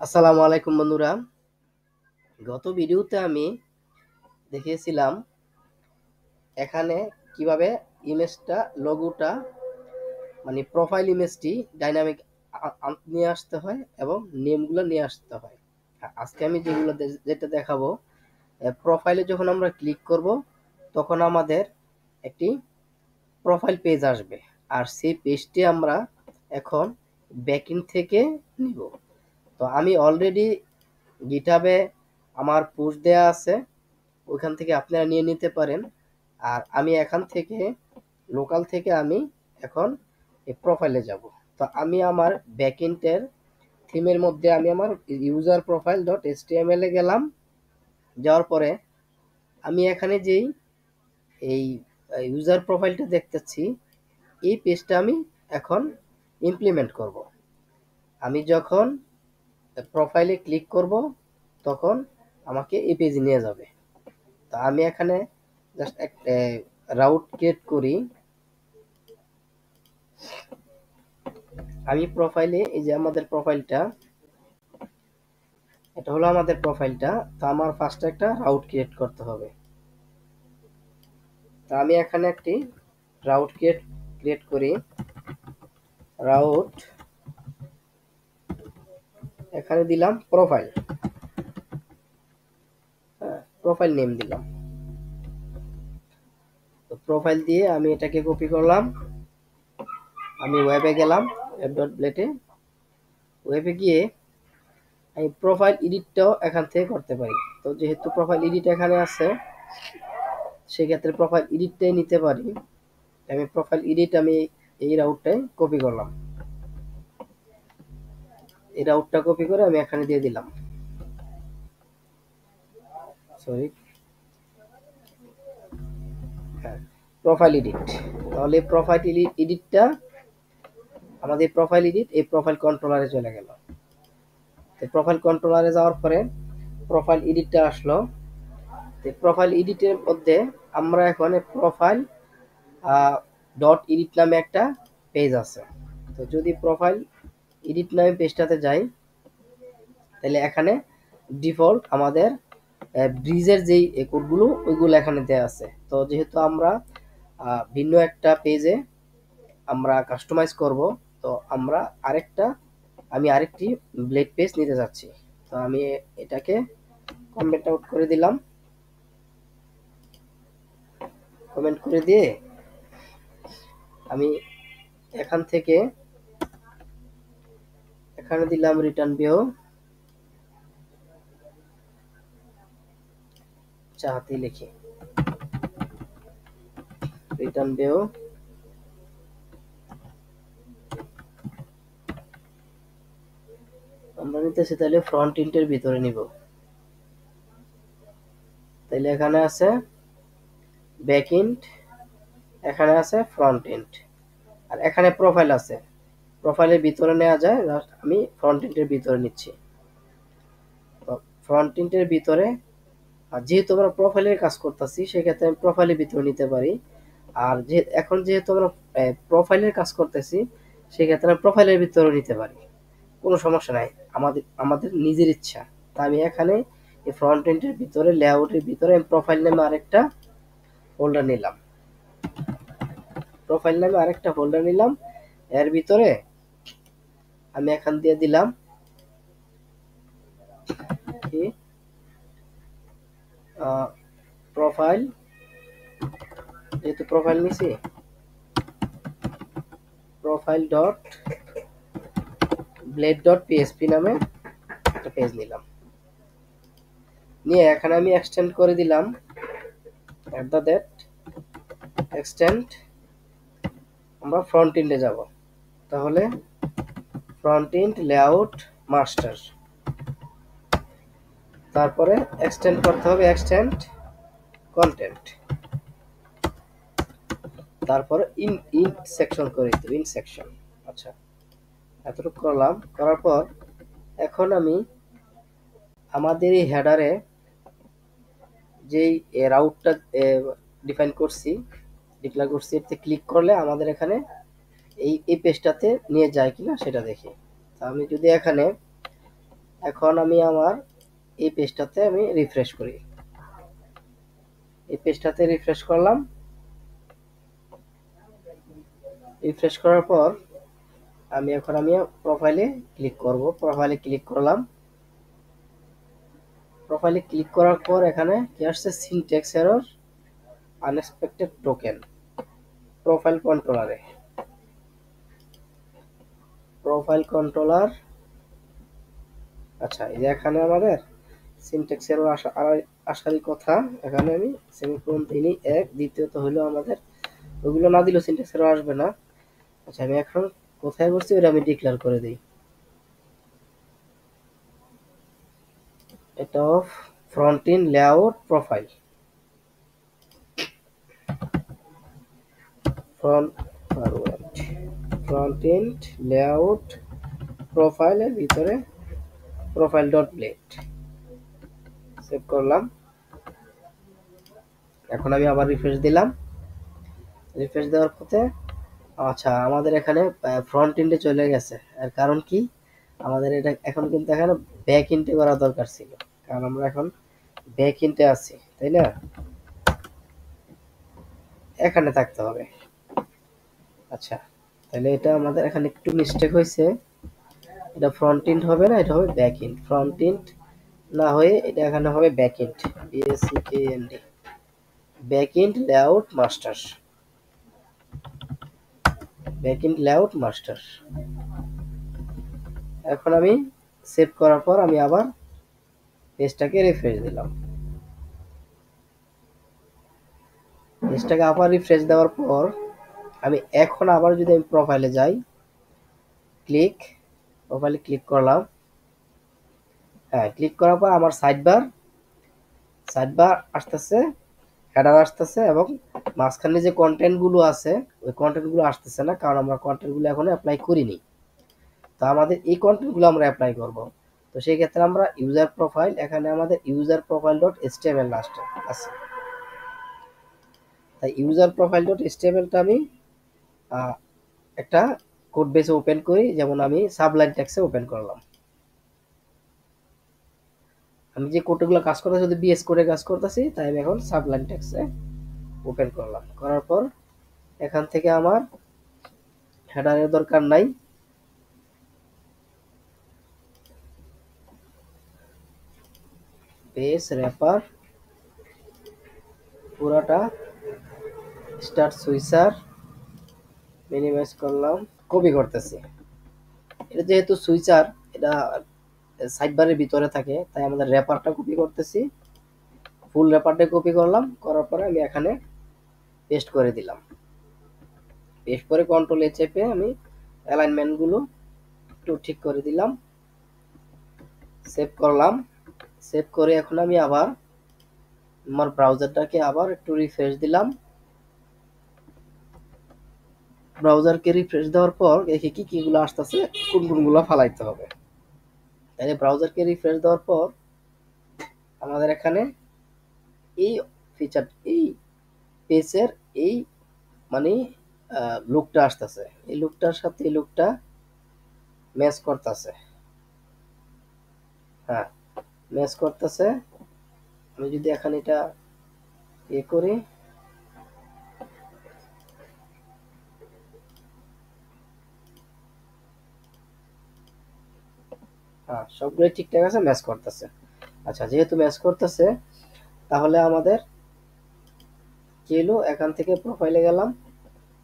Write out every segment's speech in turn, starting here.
আসসালামু আলাইকুম বন্ধুরা। গত ভিডিওতে আমি দেখিয়েছিলাম এখানে কিভাবে ইমেজটা লোগোটা মানে প্রোফাইল ইমেজটি ডাইনামিক নিয়ে আসতে হয় এবং নেমগুলো নিয়ে আসতে হয়। আজকে আমি যেটা দেখাবো, প্রোফাইলে যখন আমরা ক্লিক করব তখন আমাদের একটি প্রোফাইল পেজ আসবে, আর সেই পেজটি আমরা এখন ব্যাকএন্ড থেকে নিব। তো আমি অলরেডি গিটহাবে আমার পোস্ট দেয়া আছে, ওইখান থেকে আপনারা নিয়ে নিতে পারেন। আর আমি এখান থেকে লোকাল থেকে আমি এখন এই প্রোফাইলে যাব। তো আমি আমার ব্যাকএন্ডের থিমের মধ্যে আমি আমার ইউজার প্রোফাইল ডট এইচটিএমএল এ গেলাম। যাওয়ার পরে আমি এখানে যেই এই ইউজার প্রোফাইলটা দেখতেছি, এই পেজটা আমি এখন ইমপ্লিমেন্ট করব। আমি যখন প্রোফাইলে ক্লিক করব তখন আমাকে এই পেজে নিয়ে যাবে। তো আমি এখানে জাস্ট একটা রাউট ক্রিয়েট করি। আমি প্রোফাইলে এই যে আমাদের প্রোফাইলটা, এটা হলো আমাদের প্রোফাইলটা। তো আমার ফার্স্টে একটা রাউট ক্রিয়েট করতে হবে। তো আমি এখানে একটি রাউট ক্রিয়েট করি। রাউট এখানে দিলাম প্রোফাইল, প্রোফাইল নেম দিলাম। তো প্রোফাইল দিয়ে আমি এটাকে কপি করলাম। আমি ওয়েবে গেলাম, web.blade ওয়েবে গিয়ে আমি প্রোফাইল এডিটটাও এখান থেকে করতে পারি। তো যেহেতু প্রোফাইল এডিট এখানে আছে, সেক্ষেত্রে প্রোফাইল এডিটটাই নিতে পারি। আমি প্রোফাইল এডিট আমি এই রাউটটাই কপি করলাম। এই রাউটটা কপি করে আমি এখানে দিয়ে দিলাম। সরি, হ্যাঁ, প্রোফাইল এডিট। তাহলে প্রোফাইল এডিটটা আমাদের প্রোফাইল এডিট এই প্রোফাইল কন্ট্রোলারে চলে গেল। প্রোফাইল কন্ট্রোলারে যাওয়ার পরে প্রোফাইল এডিটটা আসলো। প্রোফাইল এডিটের মধ্যে আমরা এখন প্রোফাইল ডট এডিট নামে একটা পেজ আছে। তো যদি প্রোফাইল এডিট নামে পেজটাতে যাই, তাহলে এখানে ডিফল্ট আমাদের ব্রিজের যেই কোডগুলো ওইগুলো এখানে দেওয়া আছে। তো যেহেতু আমরা ভিন্ন একটা পেজে আমরা কাস্টমাইজ করব, তো আমি আরেকটি ব্লেড পেজ নিতে যাচ্ছি। তো আমি এটাকে কমেন্ট আউট করে দিলাম। কমেন্ট করে দিয়ে আমি এখান থেকে এখানে দিলাম রিটার্ন ভিউ, চাহাতে লিখি রিটার্ন ভিউ। আমরা নিতেছি তাহলে ফ্রন্ট এন্ডের ভিতরে নিব। তাহলে এখানে আছে ব্যাক এন্ড, এখানে আছে ফ্রন্ট এন্ড, আর এখানে প্রোফাইল আছে। প্রোফাইলের ভিতরে নেওয়া যায়, আমি ফ্রন্ট এন্ডের ভিতরে নিচ্ছি। তো ফ্রন্ট এন্ডের ভিতরে, আর যেহেতু আমরা প্রোফাইলের কাজ করতেছি, সেক্ষেত্রে আমি প্রোফাইলের ভিতরে নিতে পারি। আর এখন যেহেতু আমরা প্রোফাইলের কাজ করতেছি, সেক্ষেত্রে আমি প্রোফাইলের ভিতরে নিতে পারি, কোনো সমস্যা নাই। আমাদের নিজের ইচ্ছা। তা আমি এখানে এই ফ্রন্ট এন্ডের ভিতরে লেআউটের ভিতরে আমি প্রোফাইল নামে আরেকটা ফোল্ডার নিলাম। এর ভিতরে আমি এখান দিয়ে দিলাম কি প্রোফাইল, যেহেতু প্রোফাইল নিছি, profile dot blade dot PSP নামে একটা পেজ নিলাম। নিয়ে এখানে আমি এক্সটেন্ড করে দিলাম এক্সটেন্ড। আমরা ফ্রন্ট এন্ডে যাব, তাহলে ফ্রন্ট এন্ড লেআউট মাস্টার, তারপরে এক্সটেন্ড করতে হবে এক্সটেন্ড কন্টেন্ট, তারপরে ইন সেকশন করে দিতে ইন সেকশন। আচ্ছা, এতটুকু করলাম। করার পর এখন আমি আমাদের এই হেডারে যেই রাউটটা ডিক্লেয়ার করছি, এতে ক্লিক করলে আমাদের এখানে এই পেজটাতে নিয়ে যায় কিনা সেটা দেখি। তা আমি যদি এখানে এখন আমি আমার এই পেজটাতে আমি রিফ্রেশ করি। এই পেজটাতে রিফ্রেশ করলাম। রিফ্রেশ করার পর আমি প্রোফাইলে ক্লিক করব। প্রোফাইলে ক্লিক করলাম। প্রোফাইলে ক্লিক করার পর এখানে কি আসছে? Syntax error, unexpected token. Profile কন্ট্রোলারে, প্রোফাইল কন্ট্রোলার। আচ্ছা, এই যে এখানে আমাদের সিনট্যাক্স এরর আসারই কথা। এখানে আমি সেমিকোলন দিইনি। এক, দ্বিতীয়ত হলো আমাদের ওগুলো না দিলেও সিনট্যাক্স এরর আসবে না। আচ্ছা, আমি এখন কোথায় করছি ওটা আমি ডিক্লেয়ার করে দিই। এটা front end layout profile, front end layout প্রোফাইলের ভিতরে প্রোফাইল ডট ব্লেড সেভ করলাম। এখন আমি আবার রিফ্রেশ দিলাম। রিফ্রেশ দেওয়ার পথে আচ্ছা, আমাদের এখানে ফ্রন্ট এন্ডে চলে গেছে। এর কারণ কি? আমাদের এটা এখন কিন্তু এখানে ব্যাক এন্ডে করা দরকার ছিল, কারণ আমরা এখন ব্যাক এন্ডে আছি, তাই না? এখানে থাকতে হবে। আচ্ছা, তাহলে এটা আমাদের এখানে একটু মিস্টেক হয়েছে। এটা ফ্রন্ট এন্ড হবে না, এটা হবে ব্যাক এন্ড। ফ্রন্ট এন্ড না হয়ে এটা এখানে হবে back end, BACKEND, back end layout master, back end layout master. এখন আমি সেভ করার পর আমি আবার পেজটাকে রিফ্রেশ দিলাম। পেজটাকে আবার রিফ্রেশ দেওয়ার পর আমি এখন আবার যদি আমি প্রোফাইলে যাই, প্রোফাইলে ক্লিক করলাম। হ্যাঁ, ক্লিক করার পর আমার সাইডবার আসতেছে, হেডার আসতেছে, এবং মাঝখানে যে কন্টেন্টগুলো আছে ওই কন্টেন্টগুলো আসতেছে না, কারণ আমরা কন্টেন্টগুলো এখনো অ্যাপ্লাই করিনি। তো আমাদের এই কন্টেন্টগুলো আমরা অ্যাপ্লাই করব। তো সেই ক্ষেত্রে আমরা ইউজার প্রোফাইল, এখানে আমাদের ইউজার প্রোফাইল ডট এচটিএমএল লাস্টে আছে। তাই ইউজার প্রোফাইল ডট এচটিএমএলটা আমি একটা কোড বেসে ওপেন করি। যেমন আমি সাবলাইন টেক্সে ওপেন করলাম। আমি যে কোডগুলো কাজ করতেছি যদি বিএস কোডে কাজ করতেছি, তাই আমি এখন সাবলাইন টেক্সে ওপেন করলাম। করার পর এখান থেকে আমার হেডারের দরকার নাই। বেস র্যাপার পুরাটা স্টার্ট সুইচার মিনিমাইজ করলাম, কপি করতেছি। এটা যেহেতু সুইচার, এটা সাইডবারের ভিতরে থাকে, তাই আমাদের র্যাপারটা কপি করতেছি। ফুল র্যাপারটা কপি করলাম, করার পরে আমি এখানে পেস্ট করে দিলাম। পেস্ট করে কন্ট্রোল এ চেপে আমি অ্যালাইনমেন্টগুলো একটু ঠিক করে দিলাম। সেভ করলাম। সেভ করে এখন আমি আবার আমার ব্রাউজারটাকে আবার একটু রিফ্রেশ দিলাম। ব্রাউজারকে রিফ্রেশ দেওয়ার পর দেখি কি কিগুলো আসতেছে, কোনগুলো ফালাইতে হবে। তাহলে ব্রাউজারকে রিফ্রেশ দেওয়ার পর আমাদের এখানে এই ফিচার, এই পেজের এই মানে লুকটা আসতেছে। এই লুকটার সাথে এই লুকটা ম্যাচ করতেছে। হ্যাঁ, ম্যাচ করতেছে। আমি যদি এখন এটা করি, হ্যাঁ, সবগুলো ঠিকঠাক আছে, ম্যাচ করতেছে। আচ্ছা, যেহেতু ম্যাচ করতেছে, তাহলে আমাদের কি হলো, এখান থেকে প্রোফাইলে গেলাম।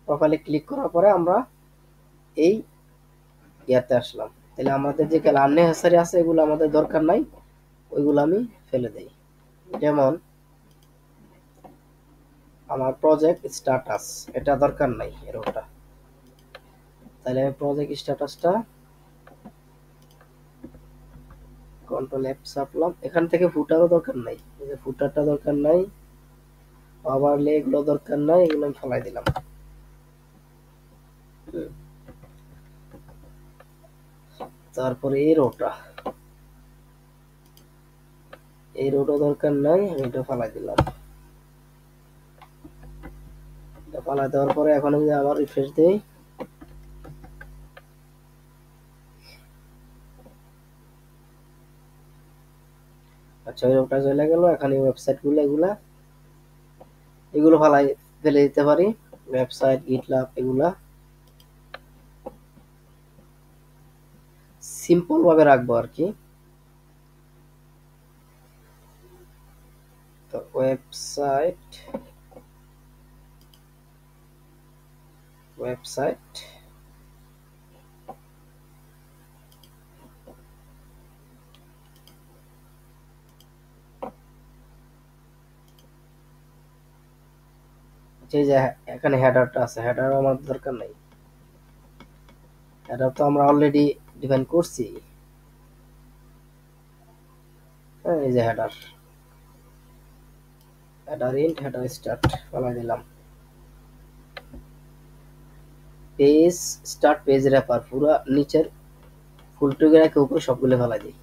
প্রোফাইলে ক্লিক করার পরে আমরা এই ইয়াতে আসলাম। তাহলে আমাদের যে আননেসেসারি আছে এগুলো আমাদের দরকার নাই, ওইগুলো আমি ফেলে দেই। যেমন আমার প্রজেক্ট স্ট্যাটাস, এটা দরকার নাই এর ওটা। তাহলে আমি প্রজেক্ট স্ট্যাটাসটা কন্ট্রোল এফ চাপলাম। এখান থেকে ফুটারও দরকার নাই, এই যে ফুটারটা দরকার নাই, ওভারলে এগুলো দরকার নাই, এগুলো আমি ফেলাই দিলাম। তারপরে এই রোটা দরকার নাই, আমি এটা ফালাই দিলাম। এটা ফালাই দেওয়ার পরে এখন আমি আবার রিফ্রেশ দেই। আচ্ছা ওটা চলে গেল। এখানে ওয়েবসাইট গুলো এগুলো ফেলে দিতে পারি। ওয়েবসাইট, গিটলাব এগুলা সিম্পল ভাবে রাখবো আর কি। তো ওয়েবসাইট যে এখানে হেডারটা আছে, হেডার আমার দরকার নাই, হেডার তো আমরা অলরেডি ডিফাইন করছি। এই যে হেডার ইন্ট, হেডার স্টার্ট ফেলাই দিলাম। পেজ স্টার্ট, পেজ র্যাপার পুরো নিচের ফুল টুকে রেখে উপরে সবগুলো ফেলাই দিই,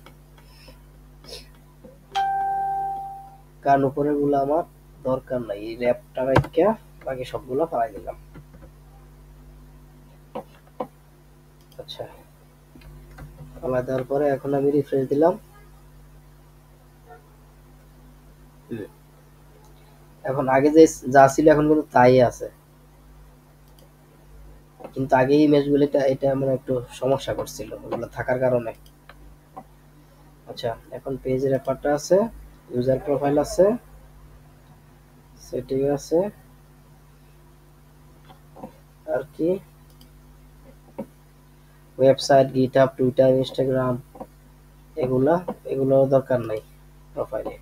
কারণ উপরের গুলো আমার দরকার নাই। এই র্যাপটা রেখে বাকি সবগুলো ফেলাই দিলাম। আচ্ছা ফেলাই দেওয়ার পরে এখন আমি রিফ্রেশ দিলাম। এখন আগে যে যা ছিল এখন কিন্তু তাই আছে, কিন্তু আগে ইমেজগুলো এটা মানে একটু সমস্যা করছিল ওগুলো থাকার কারণে। আচ্ছা এখন পেজ রেফারটা আছে, ইউজার প্রোফাইল আছে, সেটিং আছে, আর কি ওয়েবসাইট, গিটহাব, টুইটার, ইনস্টাগ্রাম এগুলো দরকার নাই প্রোফাইলে।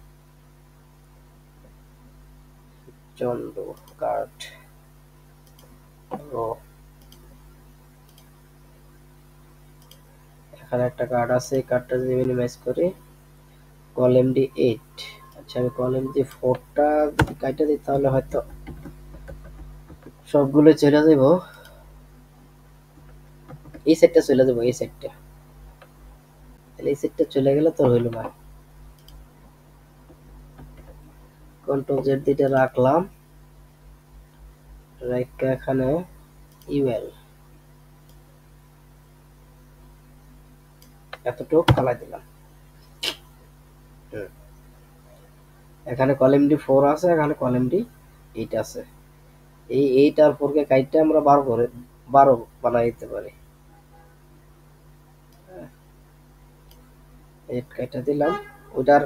চন্দ্র কার্ড রো, এখানে একটা কার্ড আছে, এই কার্ডটা যদি মিনিমাইজ করি কলএমডি 8। আচ্ছা আমি কলএমডি 4টা যদি কাইটা দিই তাহলে হয়তো সবগুলো চলে যাব। এই সেটটা চলে যাব, এই সেটটা, তাহলে এই সেটটা চলে গেলে তো হইল না। কন্ট্রোল জেড দিয়ে রাখলাম, রাইকা এখানে ইউএল এতটুকু ফালাই দিলাম। এখানে কলএমডি 4 আছে, এখানে কলএমডি 8 আছে। এই 8 আর 4 কে কাইটটা আমরা 12 বানাই দিতে পারি। 8 কাইটা দিলাম, ওইটার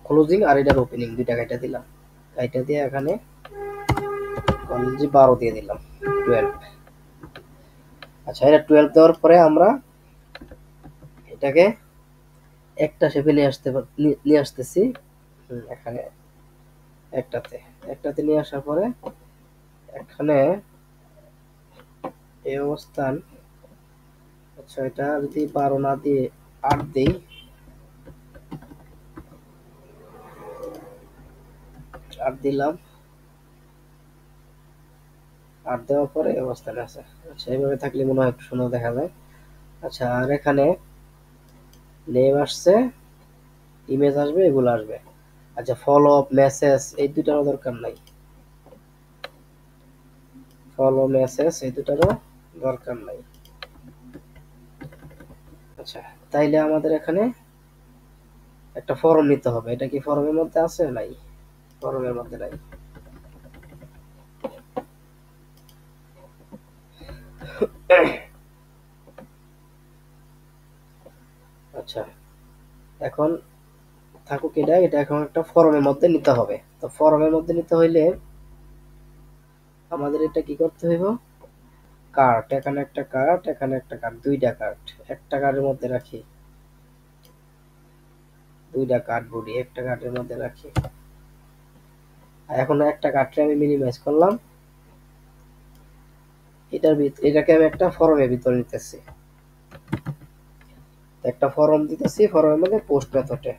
ক্লোজিং আর এটার ওপেনিং দুইটা কাইটা দিলাম। কাইটা দিয়ে এখানে কলএমডি 12 দিয়ে দিলাম, 12। আচ্ছা এটা 12 দেওয়ার পরে আমরা এটাকে একটা শেপে নিয়ে আসতেছি। এখানে একটাতে নিয়ে আসার পরে এখানে এই অবস্থান। আচ্ছা এটা যদি 12 না দিয়ে 8 দেই, 8 দিলাম, 8 দেওয়ার পরে এই অবস্থানে আছে। আচ্ছা এইভাবে থাকলে মনে হয় একটু সুন্দর দেখা যায়। আচ্ছা আর এখানে নেম আসছে, ইমেজ আসবে, এগুলো আসবে। আচ্ছা ফলো আপ, মেসেজ এই দুটারও দরকার নাই, ফলো মেসেজ এই দুটারও দরকার নাই। আচ্ছা তাইলে আমাদের এখানে একটা ফর্ম নিতে হবে। এটা কি ফর্মের মধ্যে আছে? নাই, ফর্মের মধ্যে নাই। আচ্ছা এখন থাকুক এটা এখন একটা ফর্মের মধ্যে নিতে হবে। তো ফর্মের মধ্যে নিতে হইলে আমাদের এটা কি করতে হইব, কার্ট, এখানে একটা কার্ট, এখানে একটা কার্ট, দুইটা কার্ট, একটা কার্ডের মধ্যে রাখি, দুইটা কার্ড বডি একটা কার্ডের মধ্যে রাখি। এখন একটা কার্ডে আমি মিনিমাইজ করলাম, এটাকে আমি একটা ফর্মের ভিতরে নিতেছি, একটা ফর্ম দিতেছি, ফর্মের মধ্যে পোস্ট মেথডে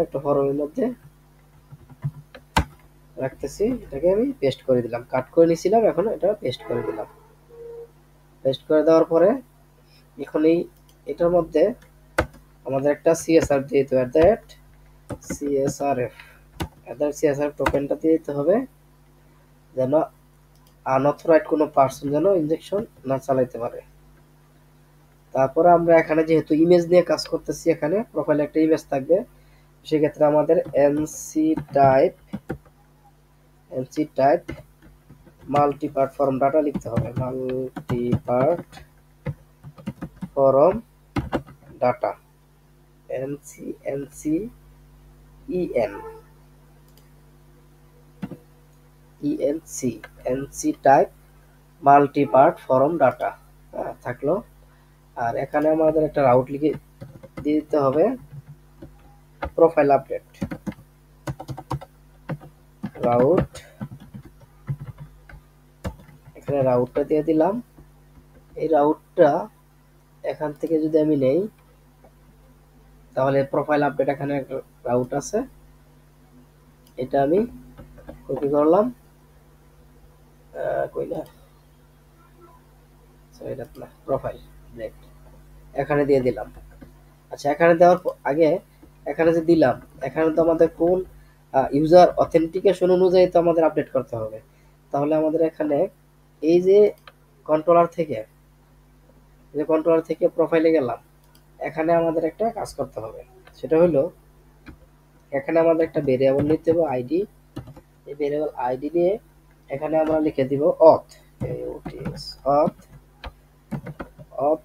একটা ফর্মের মধ্যে রাখতেছি। এটাকে আমি পেস্ট করে দিলাম, কাট করে নিয়েছিলাম, এখন এটা পেস্ট করে দিলাম। পেস্ট করে দেওয়ার পরে এখন এটার মধ্যে আমাদের একটা সিএসআর দিয়ে দিতে হবে, সিএসআরএফ টোকেনটা দিয়ে দিতে হবে, যেন আনঅথরাইজড কোনো পার্সন যেন ইনজেকশন না চালাইতে পারে। তারপরে আমরা এখানে যেহেতু ইমেজ নিয়ে কাজ করতেছি, এখানে প্রোফাইলে একটা ইমেজ থাকবে, সেক্ষেত্রে আমাদের enctype multipart form data লিখতে হবে, multipart form data, enc E N E N C enctype multipart form data থাকলো। আর এখানে আমাদের একটা রাউট লিখে দিয়ে দিতে হবে, প্রোফাইল আপডেট রাউট, এখানে রাউটটা দিয়ে দিলাম। এই রাউটটা এখান থেকে যদি আমি নেই, তাহলে প্রোফাইল আপডেট এখানে একটা রাউট আছে, এটা আমি কপি করলাম, কইলা এটা না প্রোফাইল এখানে দিয়ে দিলাম। আচ্ছা, এখানে দেওয়ার আগে এখানে যে দিলাম, এখানে তো আমাদের কোন ইউজার অথেন্টিকেশন অনুযায়ী তো আমাদের আপডেট করতে হবে। তাহলে আমাদের এখানে এই যে কন্ট্রোলার থেকে প্রোফাইলে গেলাম, এখানে আমাদের একটা কাজ করতে হবে। সেটা হলো এখানে আমাদের একটা ভেরিয়েবল নিতে হবে আইডি। এই ভেরিয়েবল আইডি নিয়ে এখানে আমরা লিখে দিব অথ অথ অথ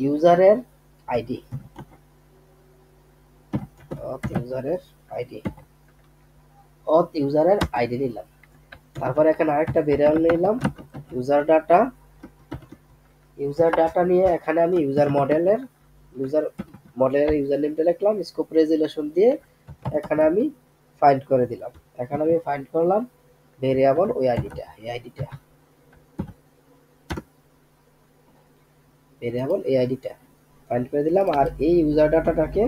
ইউজারের আইডি, অথ ইউজারের আইডি নিলাম। তারপর এখানে আরেকটা ভেরিয়েবল নিলাম ইউজার ডাটা নিয়ে এখানে আমি ইউজার মডেলের ইউজার নেমটা লিখলাম, স্কোপ রেজুলেশন দিয়ে এখানে আমি ফাইন্ড করে দিলাম। এখানে আমি ফাইন্ড করলাম ভেরিয়েবল ওই আইডিটা, ভেরিয়েবল এই আইডিটা ফাইন্ড করে দিলাম। আর এই ইউজার ডাটাটাকে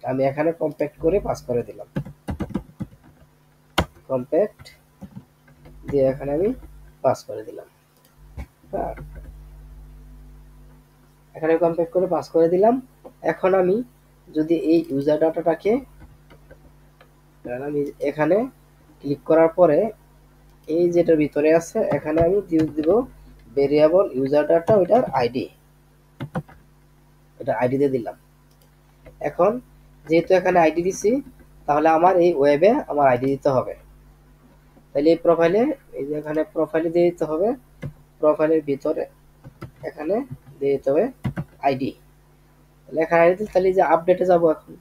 আমি এখানে কম্প্যাক্ট করে পাস করে দিলাম, কম্প্যাক্ট দিয়ে এখানে আমি পাস করে দিলাম। হ্যাঁ, এখানে কম্প্যাক্ট করে পাস করে দিলাম। এখন আমি যদি এই ইউজার ডাটাটাকে আমি এখানে ক্লিক করার পরে এই যেটার ভিতরে আছে এখানে আমি দিয়ে দিব ভেরিয়েবল ইউজার ডাটা, ওইটার আইডি, এটা আইডি দিয়ে দিলাম। এখন যেহেতু এখানে আইডি দিছি, তাহলে আমার এই ওয়েবে আমার আইডি দিতে হবে। তাহলে এই প্রোফাইলে, এই যে এখানে প্রোফাইলে দিয়ে দিতে হবে, প্রোফাইলের ভিতরে এখানে দিয়ে দিতে হবে আইডি। তাহলে এখানে আইডি, তাহলে যে আপডেটে যাব এখন,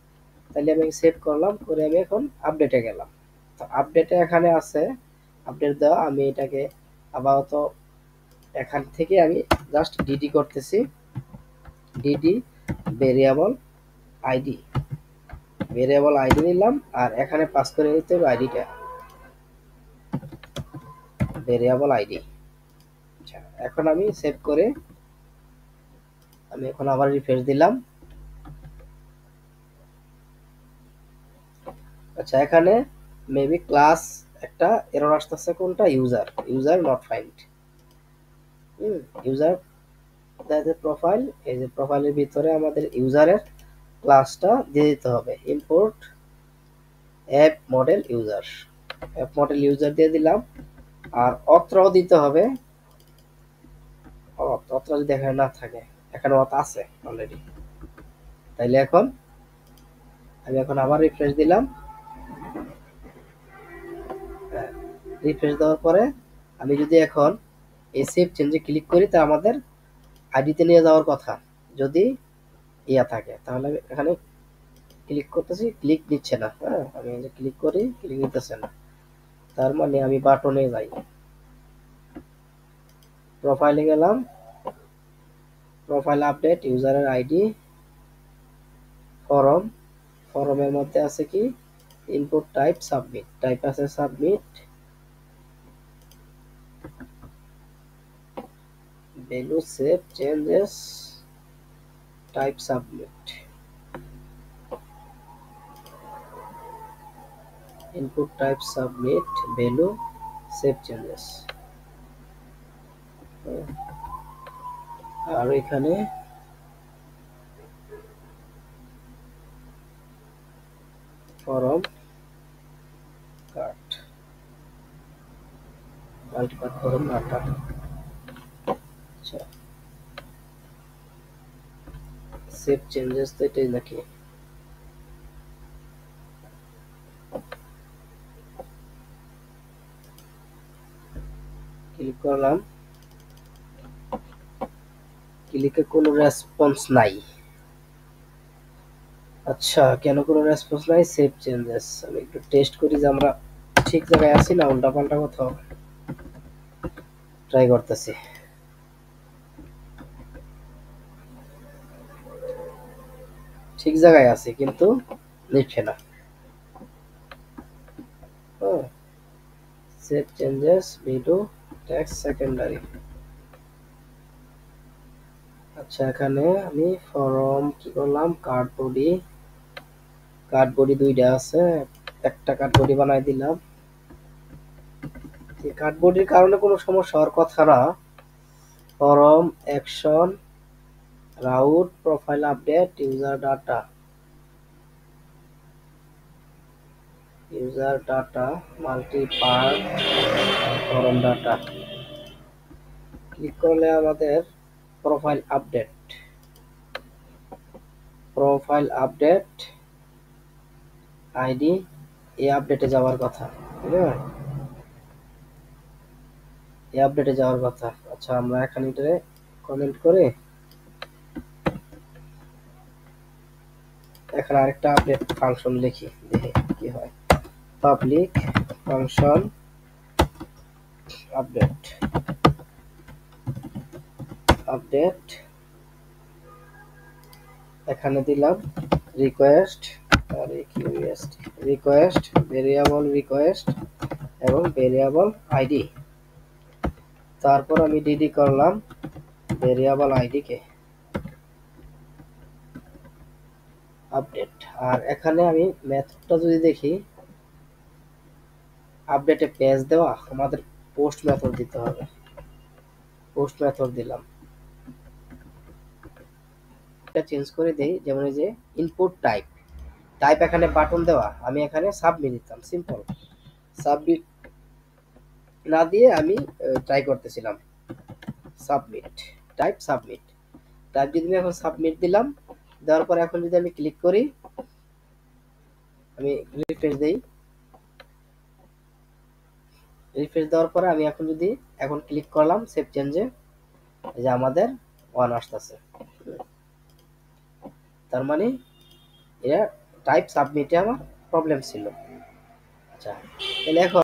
তাহলে আমি সেভ করলাম, করে আমি এখন আপডেটে গেলাম। তো আপডেটে এখানে আছে আপডেট দেওয়া, আমি এটাকে আপাতত এখান থেকে আমি জাস্ট ডিডি করতেছি, ডিডি ভেরিয়েবল আইডি নিলাম। আর এখানে পাস করে দিতে হবে আইডিটা, ভেরিয়েবল আইডি। আচ্ছা, এখন আমি সেভ করে আমি এখন আবার রিফ্রেশ দিলাম। আচ্ছা, এখানে মেবি ক্লাস একটা এরর আসতেছে, কোনটা user not find. User profile, এই যে প্রোফাইলের ভিতরে আমাদের ইউজারের ক্লাসটা দিয়ে দিতে হবে, ইম্পোর্ট অ্যাপ মডেল ইউজার দিয়ে দিলাম। আর অত্রও দিতে হবে, অত্র যদি এখানে না থাকে, এখানে অত আছে অলরেডি। তাইলে এখন আমি আবার রিফ্রেশ দিলাম। রিফ্রেশ দেওয়ার পরে আমি যদি এখন এই সেভ চেঞ্জে ক্লিক করি, তা আমাদের আইডিতে নিয়ে যাওয়ার কথা যদি ইয়া থাকে, তাহলে আমি এখানে ক্লিক করতেছি, ক্লিক দিচ্ছে না। হ্যাঁ, আমি ক্লিক করি, ক্লিক দিতেছে না, তার মানে আমি বাটনে যাই, প্রোফাইলে গেলাম, প্রোফাইল আপডেট ইউজারের আইডি, ফরমের মধ্যে আছে কি ইনপুট টাইপ সাবমিট, টাইপ আছে submit, value save changes, type submit, input type submit, value save changes. আর এখানে ফরম কাট, মাল্টিপার্ট ফরম ডাটা। আচ্ছা, সেভ চেঞ্জেস তো এটাই নাকি? ক্লিক করলাম, ক্লিকে কোনো রেসপন্স নাই। আচ্ছা, কেন কোনো রেসপন্স নাই? Save changes. আমি একটু টেস্ট করি যে আমরা ঠিক জায়গায় আছি না উল্টা পাল্টা কোথাও। ট্রাই করতেছি। ঠিক জায়গায় আছি কিন্তু নিচ্ছে না। Save changes video text secondary. আচ্ছা, এখানে আমি ফরম কি করলাম, কার্ড বডি দুইটা আছে, একটা কার্ড বডি বানাই দিলাম। কার্ড বডির কারণে কোনো সমস্যা হওয়ার কথা না। Form action route profile update user data multi part form data. Click করলে আমাদের প্রোফাইল আপডেট আইডি এই আপডেটে যাওয়ার কথা, ঠিক আছে? এই আপডেটে যাওয়ার কথা। আচ্ছা, আমরা এখানে এটা কমেন্ট করে এখানে আরেকটা আপডেট ফাংশন লিখি, দেখি কি হয়। পাবলিক ফাংশন আপডেট এখানে দিলাম রিকোয়েস্ট ভেরিয়েবল এবং ভেরিয়েবল আইডি। তারপর আমি ডিডি করলাম ভেরিয়েবল আইডি কে আপডেট। আর এখানে আমি মেথডটা যদি দেখি, আপডেটে পেজ দেওয়া, আমাদের পোস্ট মেথড দিতে হবে। পোস্ট মেথড দিলাম। এটা চেঞ্জ করে দেই, যেমন এই যে ইনপুট টাইপ এখানে বাটন দেওয়া, আমি এখানে সাবমিট দিতাম। সিম্পল সাবমিট না দিয়ে আমি ট্রাই করতেছিলাম সাবমিট টাইপ যদি আমি এখন সাবমিট দিলাম। দেওয়ার পরে এখন যদি আমি ক্লিক করি, আমি রিফ্রেশ দেওয়ার পরে আমি এখন ক্লিক করলাম সেভ চেঞ্জে, যে আমাদের ওয়ান আসতেছে। তার মানে এটা টাইপ সাবমিটে আমার প্রবলেম ছিল। আচ্ছা, তাহলে এখন